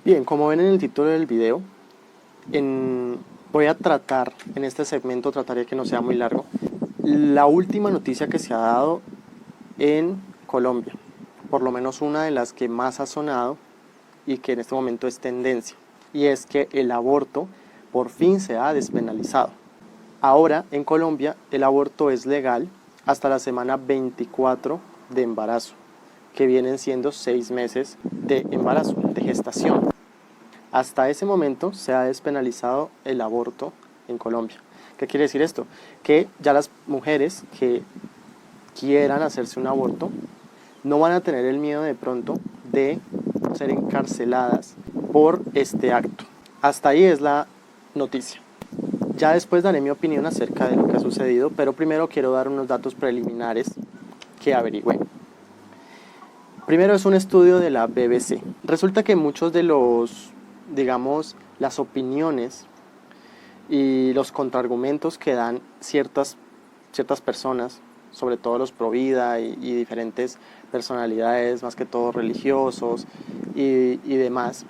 Bien, como ven en el título del video, voy a tratar, en este segmento trataré que no sea muy largo, la última noticia que se ha dado en Colombia, por lo menos una de las que más ha sonado y que en este momento es tendencia, y es que el aborto por fin se ha despenalizado. Ahora en Colombia el aborto es legal hasta la semana 24 de embarazo, que vienen siendo 6 meses de embarazo, de gestación. Hasta ese momento se ha despenalizado el aborto en Colombia. ¿Qué quiere decir esto? Que ya las mujeres que quieran hacerse un aborto no van a tener el miedo de pronto de ser encarceladas por este acto. Hasta ahí es la noticia. Ya después daré mi opinión acerca de lo que ha sucedido, pero primero quiero dar unos datos preliminares que averigüé. Primero es un estudio de la BBC. Resulta que muchos de las opiniones y los contraargumentos que dan ciertas personas, sobre todo los pro vida y diferentes personalidades, más que todo religiosos y demás,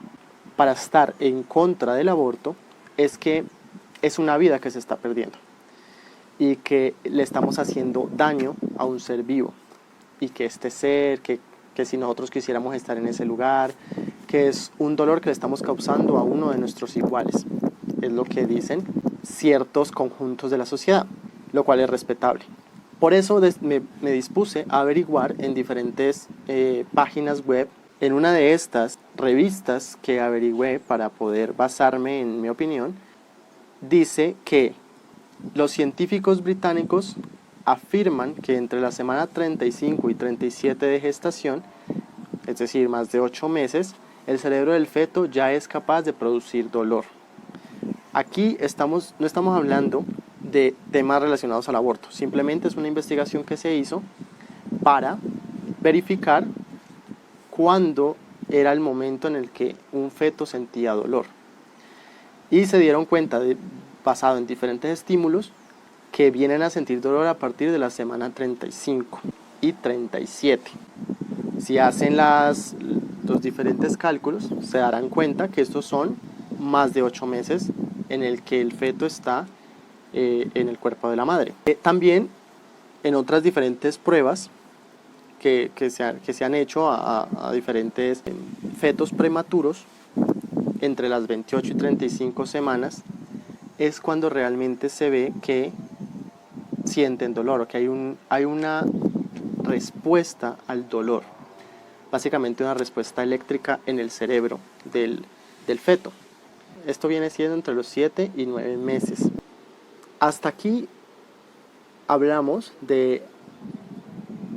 para estar en contra del aborto, es que es una vida que se está perdiendo y que le estamos haciendo daño a un ser vivo, y que este ser, que si nosotros quisiéramos estar en ese lugar, que es un dolor que le estamos causando a uno de nuestros iguales. Es lo que dicen ciertos conjuntos de la sociedad, lo cual es respetable. Por eso me dispuse a averiguar en diferentes páginas web. En una de estas revistas que averigüé para poder basarme en mi opinión, dice que los científicos británicos afirman que entre la semana 35 y 37 de gestación, es decir, más de 8 meses, el cerebro del feto ya es capaz de producir dolor. Aquí no estamos hablando de temas relacionados al aborto, simplemente es una investigación que se hizo para verificar cuándo era el momento en el que un feto sentía dolor. Y se dieron cuenta, basado en diferentes estímulos, que vienen a sentir dolor a partir de la semana 35 y 37. Si hacen los diferentes cálculos, se darán cuenta que estos son más de 8 meses en el que el feto está en el cuerpo de la madre. También en otras diferentes pruebas que se han hecho a diferentes fetos prematuros, entre las 28 y 35 semanas, es cuando realmente se ve que sienten dolor, o que hay una respuesta al dolor, básicamente una respuesta eléctrica en el cerebro del feto. Esto viene siendo entre los 7 y 9 meses. Hasta aquí hablamos de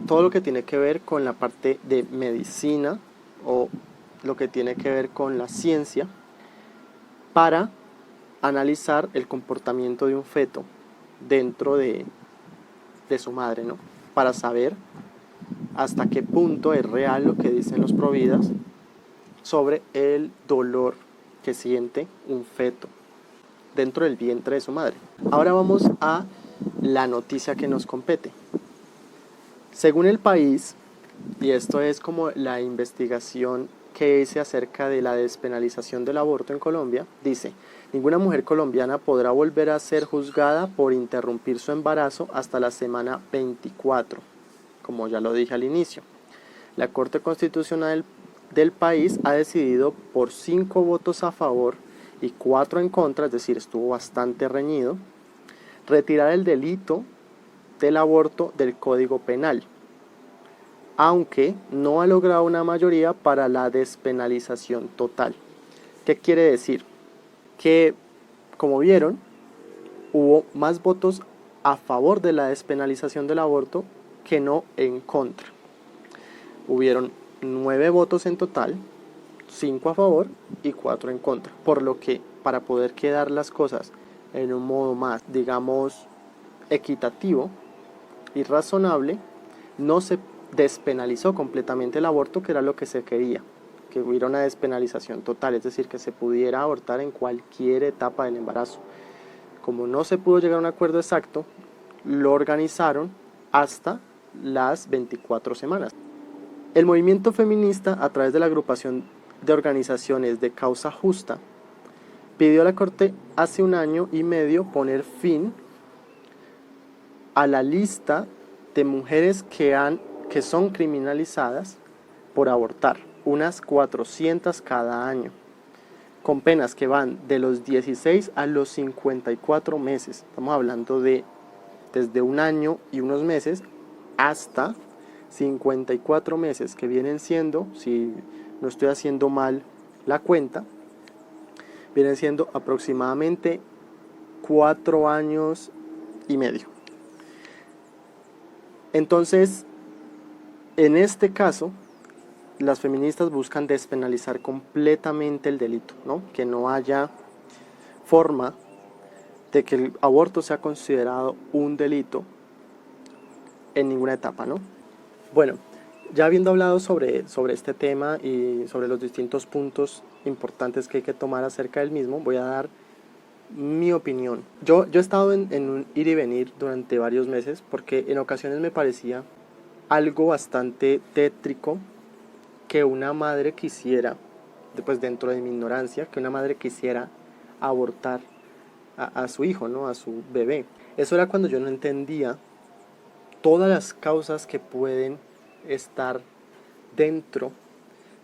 todo lo que tiene que ver con la parte de medicina, o lo que tiene que ver con la ciencia, para analizar el comportamiento de un feto dentro de su madre, ¿no? Para saber hasta qué punto es real lo que dicen los providas sobre el dolor que siente un feto dentro del vientre de su madre. Ahora vamos a la noticia que nos compete. Según El País, y esto es como la investigación que hice acerca de la despenalización del aborto en Colombia, dice: ninguna mujer colombiana podrá volver a ser juzgada por interrumpir su embarazo hasta la semana 24, como ya lo dije al inicio. La Corte Constitucional del país ha decidido por 5 votos a favor y 4 en contra, es decir, estuvo bastante reñido, retirar el delito del aborto del Código Penal, aunque no ha logrado una mayoría para la despenalización total. ¿Qué quiere decir? Que, como vieron, hubo más votos a favor de la despenalización del aborto que no en contra. Hubieron 9 votos en total, 5 a favor y 4 en contra, por lo que para poder quedar las cosas en un modo más, digamos, equitativo y razonable, no se despenalizó completamente el aborto, que era lo que se quería, que hubiera una despenalización total, es decir, que se pudiera abortar en cualquier etapa del embarazo. Como no se pudo llegar a un acuerdo exacto, lo organizaron hasta las 24 semanas. El movimiento feminista, a través de la agrupación de organizaciones de causa justa pidió a la Corte hace 1 año y medio poner fin a la lista de mujeres que son criminalizadas por abortar, unas 400 cada año, con penas que van de los 16 a los 54 meses. Estamos hablando de desde 1 año y unos meses hasta 54 meses, que vienen siendo, si no estoy haciendo mal la cuenta, vienen siendo aproximadamente 4 años y medio. Entonces, en este caso, las feministas buscan despenalizar completamente el delito, ¿no? Que no haya forma de que el aborto sea considerado un delito en ninguna etapa, ¿no? Bueno, ya habiendo hablado sobre este tema y sobre los distintos puntos importantes que hay que tomar acerca del mismo, voy a dar mi opinión. Yo he estado en un ir y venir durante varios meses porque en ocasiones me parecía algo bastante tétrico que una madre quisiera, pues dentro de mi ignorancia, que una madre quisiera abortar a su hijo, ¿no? A su bebé. Eso era cuando yo no entendía todas las causas que pueden estar dentro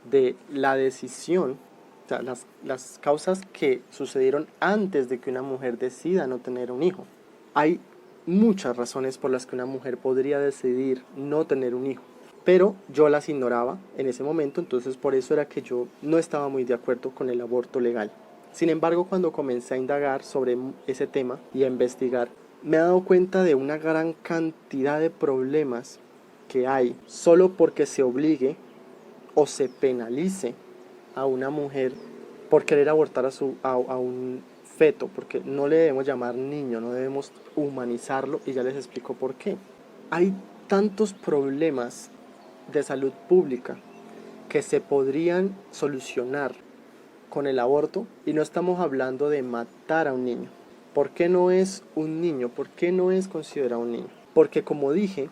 de la decisión, o sea, las causas que sucedieron antes de que una mujer decida no tener un hijo. Hay muchas razones por las que una mujer podría decidir no tener un hijo, pero yo las ignoraba en ese momento, entonces por eso era que yo no estaba muy de acuerdo con el aborto legal. Sin embargo, cuando comencé a indagar sobre ese tema y a investigar, me he dado cuenta de una gran cantidad de problemas que hay solo porque se obligue o se penalice a una mujer por querer abortar a un feto, porque no le debemos llamar niño, no debemos humanizarlo, y ya les explico por qué. Hay tantos problemas de salud pública que se podrían solucionar con el aborto, y no estamos hablando de matar a un niño. ¿Por qué no es un niño? ¿Por qué no es considerado un niño? Porque, como dije,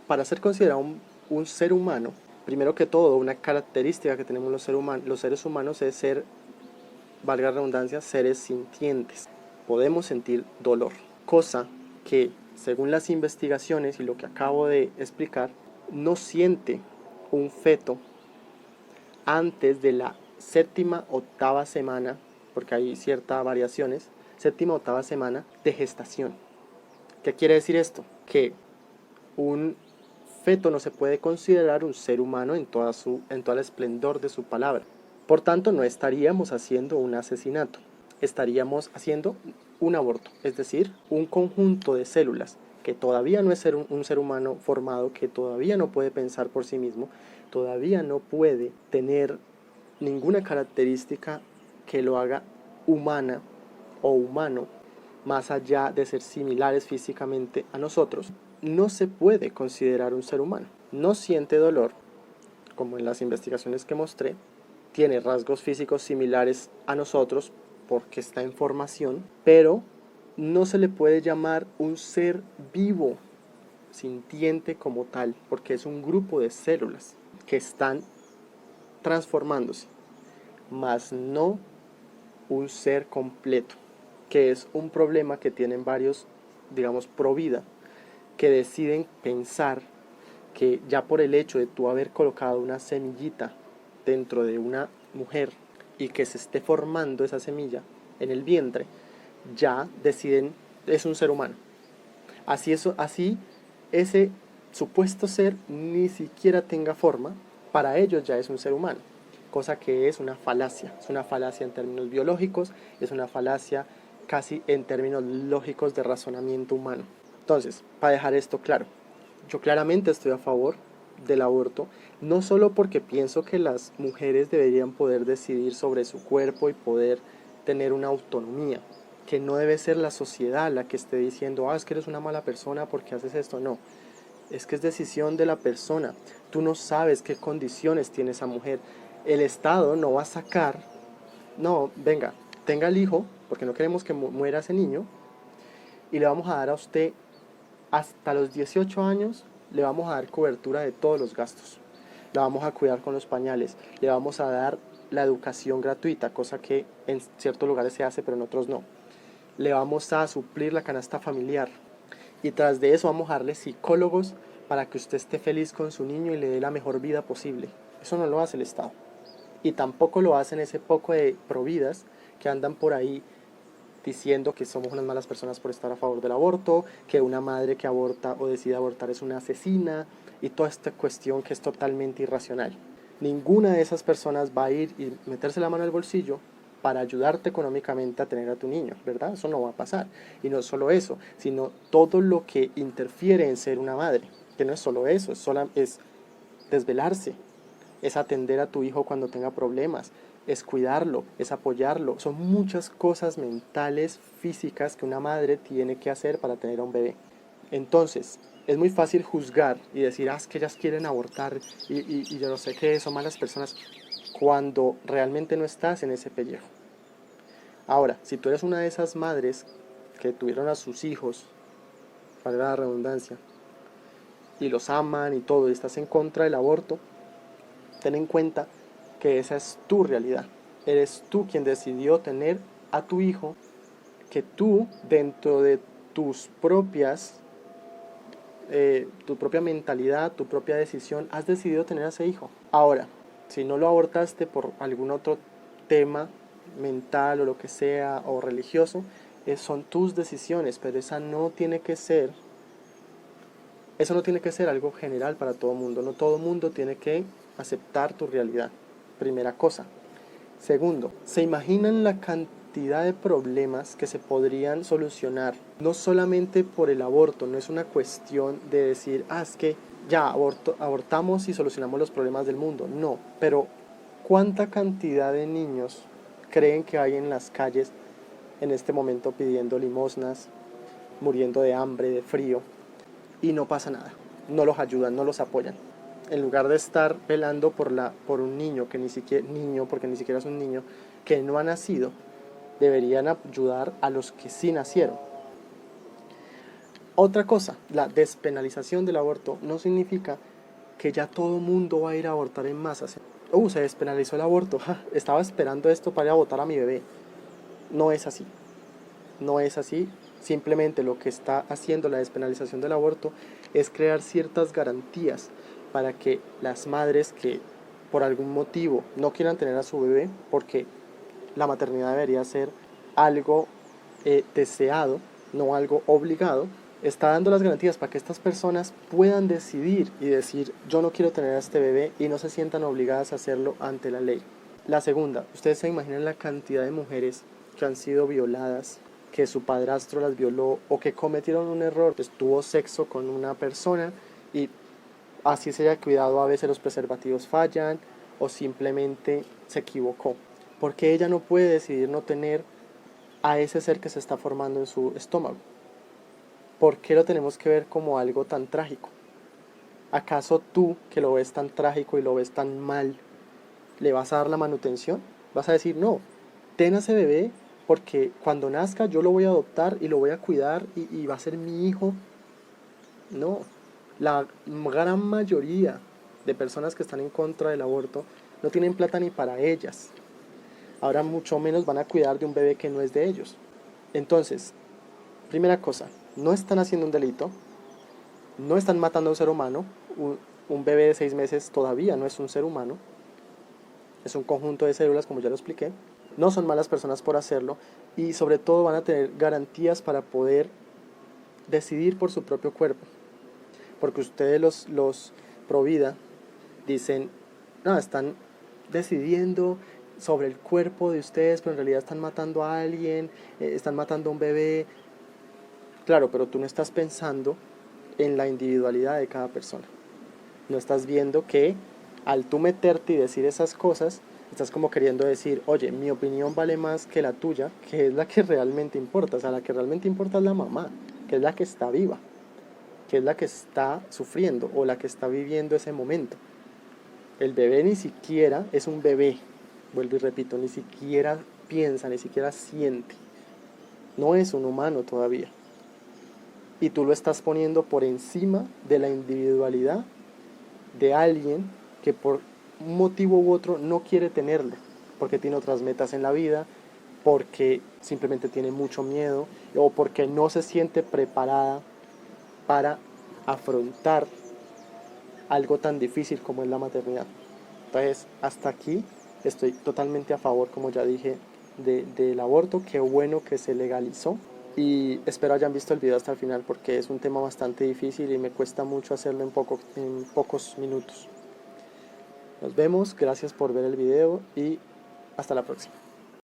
para ser considerado un ser humano, primero que todo, una característica que tenemos los seres humanos es ser, valga la redundancia, seres sintientes. Podemos sentir dolor, cosa que, según las investigaciones y lo que acabo de explicar, no siente un feto antes de la séptima, octava semana, porque hay ciertas variaciones, séptima, octava semana de gestación. ¿Qué quiere decir esto? Que un feto no se puede considerar un ser humano en todo el esplendor de su palabra. Por tanto, no estaríamos haciendo un asesinato, estaríamos haciendo un aborto, es decir, un conjunto de células que todavía no es un ser humano formado, que todavía no puede pensar por sí mismo, todavía no puede tener ninguna característica que lo haga humana o humano, más allá de ser similares físicamente a nosotros. No se puede considerar un ser humano. No siente dolor, como en las investigaciones que mostré, tiene rasgos físicos similares a nosotros porque está en formación, pero no se le puede llamar un ser vivo, sintiente como tal, porque es un grupo de células que están transformándose, más no un ser completo, que es un problema que tienen varios, digamos, pro vida, que deciden pensar que ya por el hecho de tú haber colocado una semillita dentro de una mujer y que se esté formando esa semilla en el vientre, ya deciden es un ser humano. Así ese supuesto ser ni siquiera tenga forma, para ellos ya es un ser humano, cosa que es una falacia en términos biológicos, es una falacia casi en términos lógicos de razonamiento humano. Entonces, para dejar esto claro, yo claramente estoy a favor del aborto, no solo porque pienso que las mujeres deberían poder decidir sobre su cuerpo y poder tener una autonomía, que no debe ser la sociedad la que esté diciendo, es que eres una mala persona porque haces esto. No, es que es decisión de la persona. Tú no sabes qué condiciones tiene esa mujer. El Estado no va a sacar, no, venga, tenga el hijo, porque no queremos que muera ese niño, y le vamos a dar a usted hasta los 18 años, le vamos a dar cobertura de todos los gastos. La vamos a cuidar con los pañales, le vamos a dar la educación gratuita, cosa que en ciertos lugares se hace pero en otros no. Le vamos a suplir la canasta familiar y tras de eso vamos a darle psicólogos para que usted esté feliz con su niño y le dé la mejor vida posible. Eso no lo hace el Estado. Y tampoco lo hacen ese poco de providas que andan por ahí diciendo que somos unas malas personas por estar a favor del aborto, que una madre que aborta o decide abortar es una asesina y toda esta cuestión que es totalmente irracional. Ninguna de esas personas va a ir y meterse la mano al bolsillo para ayudarte económicamente a tener a tu niño, ¿verdad? Eso no va a pasar. Y no solo eso, sino todo lo que interfiere en ser una madre, que no es solo eso, es desvelarse, es atender a tu hijo cuando tenga problemas, es cuidarlo, es apoyarlo. Son muchas cosas mentales, físicas que una madre tiene que hacer para tener a un bebé. Entonces, es muy fácil juzgar y decir, es que ellas quieren abortar y yo no sé qué, son malas personas, cuando realmente no estás en ese pellejo. Ahora, si tú eres una de esas madres que tuvieron a sus hijos, para la redundancia, y los aman y todo, y estás en contra del aborto, ten en cuenta que esa es tu realidad. Eres tú quien decidió tener a tu hijo, que tú, dentro de tus propias, tu propia mentalidad, tu propia decisión, has decidido tener a ese hijo. Ahora, si no lo abortaste por algún otro tema mental o lo que sea, o religioso, son tus decisiones, pero eso no tiene que ser algo general para todo el mundo. No todo el mundo tiene que aceptar tu realidad. Primera cosa. Segundo, ¿se imaginan la cantidad de problemas que se podrían solucionar? No solamente por el aborto, no es una cuestión de decir, es que ya abortamos y solucionamos los problemas del mundo. No, pero ¿cuánta cantidad de niños creen que hay en las calles en este momento pidiendo limosnas, muriendo de hambre, de frío? Y no pasa nada, no los ayudan, no los apoyan. En lugar de estar velando por un niño, que ni siquiera porque ni siquiera es un niño, que no ha nacido, deberían ayudar a los que sí nacieron. Otra cosa, la despenalización del aborto no significa que ya todo mundo va a ir a abortar en masa. Se despenalizó el aborto, estaba esperando esto para ir a votar a mi bebé. No es así, no es así. Simplemente lo que está haciendo la despenalización del aborto es crear ciertas garantías para que las madres que por algún motivo no quieran tener a su bebé, porque la maternidad debería ser algo deseado, no algo obligado, está dando las garantías para que estas personas puedan decidir y decir, yo no quiero tener a este bebé, y no se sientan obligadas a hacerlo ante la ley. La segunda, ustedes se imaginan la cantidad de mujeres que han sido violadas, que su padrastro las violó o que cometieron un error, pues tuvo sexo con una persona y así se haya cuidado, a veces los preservativos fallan o simplemente se equivocó. Porque ella no puede decidir no tener a ese ser que se está formando en su estómago. ¿Por qué lo tenemos que ver como algo tan trágico? ¿Acaso tú, que lo ves tan trágico y lo ves tan mal, le vas a dar la manutención? Vas a decir, no, ten a ese bebé porque cuando nazca yo lo voy a adoptar y lo voy a cuidar y va a ser mi hijo. No, la gran mayoría de personas que están en contra del aborto no tienen plata ni para ellas. Ahora mucho menos van a cuidar de un bebé que no es de ellos. Entonces, primera cosa, no están haciendo un delito, no están matando a un ser humano. Un bebé de 6 meses todavía no es un ser humano, es un conjunto de células, como ya lo expliqué. No son malas personas por hacerlo y sobre todo van a tener garantías para poder decidir por su propio cuerpo. Porque ustedes los pro vida dicen, no, están decidiendo sobre el cuerpo de ustedes, pero en realidad están matando a alguien, están matando a un bebé. Claro, pero tú no estás pensando en la individualidad de cada persona. No estás viendo que al tú meterte y decir esas cosas, estás como queriendo decir, oye, mi opinión vale más que la tuya, que es la que realmente importa. O sea, la que realmente importa es la mamá, que es la que está viva, que es la que está sufriendo o la que está viviendo ese momento. El bebé ni siquiera es un bebé, vuelvo y repito, ni siquiera piensa, ni siquiera siente. No es un humano todavía. Y tú lo estás poniendo por encima de la individualidad de alguien que por un motivo u otro no quiere tenerlo. porque tiene otras metas en la vida, porque simplemente tiene mucho miedo o porque no se siente preparada para afrontar algo tan difícil como es la maternidad. Entonces, hasta aquí estoy totalmente a favor, como ya dije, del aborto. Qué bueno que se legalizó. Y espero hayan visto el video hasta el final porque es un tema bastante difícil y me cuesta mucho hacerlo en pocos minutos. Nos vemos, gracias por ver el video y hasta la próxima.